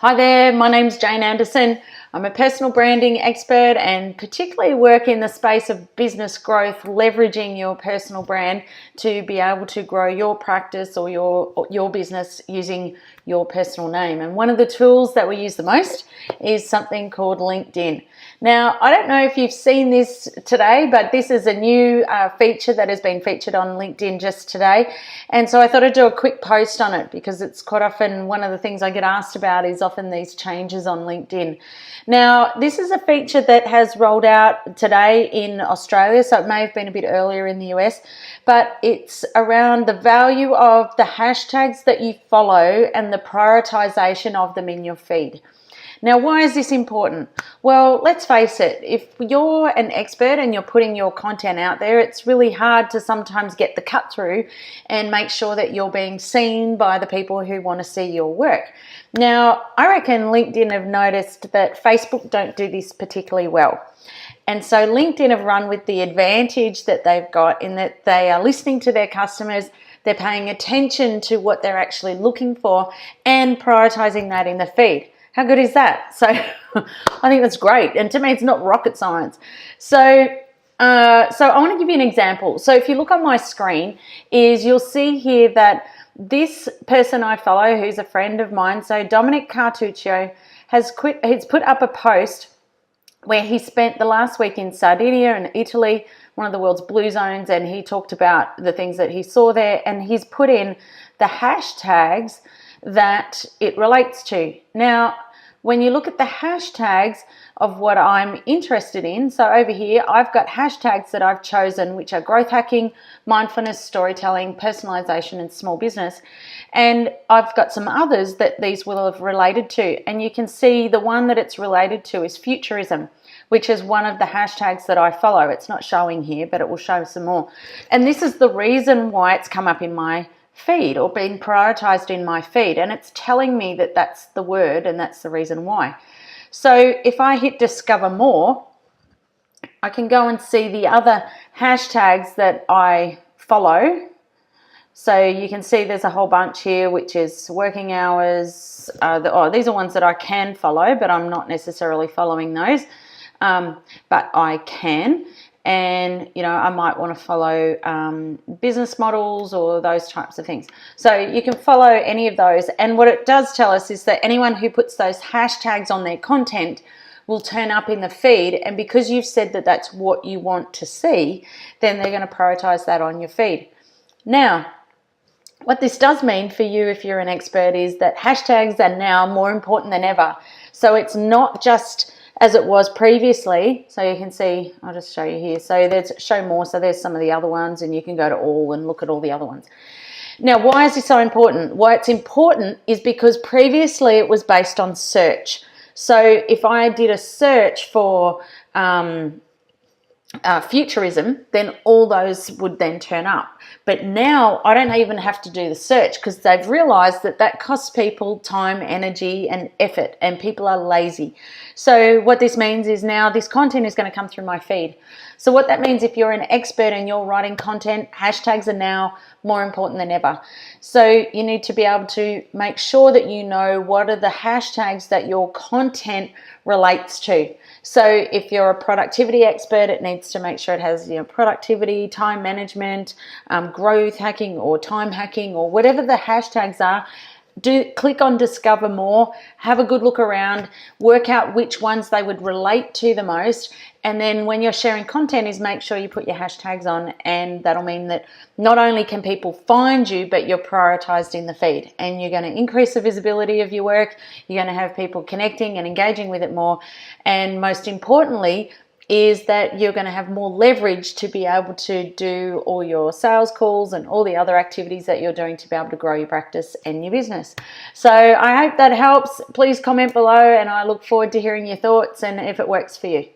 Hi there, my name's Jane Anderson. I'm a personal branding expert and particularly work in the space of business growth, leveraging your personal brand to be able to grow your practice or your business using your personal name. And one of the tools that we use the most is something called LinkedIn. Now, I don't know if you've seen this today, but this is a new feature that has been featured on LinkedIn just today. And so I thought I'd do a quick post on it because it's quite often one of the things I get asked about is often these changes on LinkedIn. Now, this is a feature that has rolled out today in Australia, so it may have been a bit earlier in the US, but it's around the value of the hashtags that you follow and the prioritization of them in your feed. Now, why is this important? Well, let's face it, if you're an expert and you're putting your content out there, it's really hard to sometimes get the cut through and make sure that you're being seen by the people who want to see your work. Now, I reckon LinkedIn have noticed that Facebook don't do this particularly well. And so LinkedIn have run with the advantage that they've got in that they are listening to their customers, they're paying attention to what they're actually looking for and prioritizing that in the feed. How good is that? So I think that's great. And to me, it's not rocket science. So I want to give you an example. So if you look on my screen, you'll see here that this person I follow, who's a friend of mine, so Dominic Cartuccio, he's put up a post where he spent the last week in Sardinia and Italy, one of the world's blue zones, and he talked about the things that he saw there, and he's put in the hashtags that it relates to. Now, when you look at the hashtags of what I'm interested in, so over here I've got hashtags that I've chosen which are growth hacking, mindfulness, storytelling, personalization and small business, and I've got some others that these will have related to, and you can see the one that it's related to is futurism, which is one of the hashtags that I follow. It's not showing here, but it will show some more, and this is the reason why it's come up in my feed or been prioritized in my feed, and it's telling me that that's the word and that's the reason why. So if I hit discover more, I can go and see the other hashtags that I follow. So you can see there's a whole bunch here, which is working hours. These are ones that I can follow, but I'm not necessarily following those, but I can. And, you know, I might want to follow business models or those types of things. So you can follow any of those. And what it does tell us is that anyone who puts those hashtags on their content will turn up in the feed. And because you've said that that's what you want to see, then they're going to prioritize that on your feed. Now, what this does mean for you if you're an expert is that hashtags are now more important than ever. So it's not just as it was previously. So you can see, I'll just show you here. So there's show more. So there's some of the other ones, and you can go to all and look at all the other ones. Now, why is this so important? Why it's important is because previously it was based on search. So if I did a search for futurism, then all those would then turn up. But now I don't even have to do the search because they've realized that that costs people time, energy and effort, and people are lazy. So what this means is now this content is going to come through my feed. So what that means, if you're an expert and you're writing content, hashtags are now more important than ever. So you need to be able to make sure that you know what are the hashtags that your content relates to. So if you're a productivity expert, it needs to make sure it has, you know, productivity, time management, growth hacking or time hacking or whatever the hashtags are. Click on discover more, have a good look around, work out which ones they would relate to the most, and then when you're sharing content is make sure you put your hashtags on, and that'll mean that not only can people find you, but you're prioritized in the feed, and you're going to increase the visibility of your work, you're going to have people connecting and engaging with it more, and most importantly is that you're going to have more leverage to be able to do all your sales calls and all the other activities that you're doing to be able to grow your practice and your business. So I hope that helps. Please comment below, and I look forward to hearing your thoughts and if it works for you.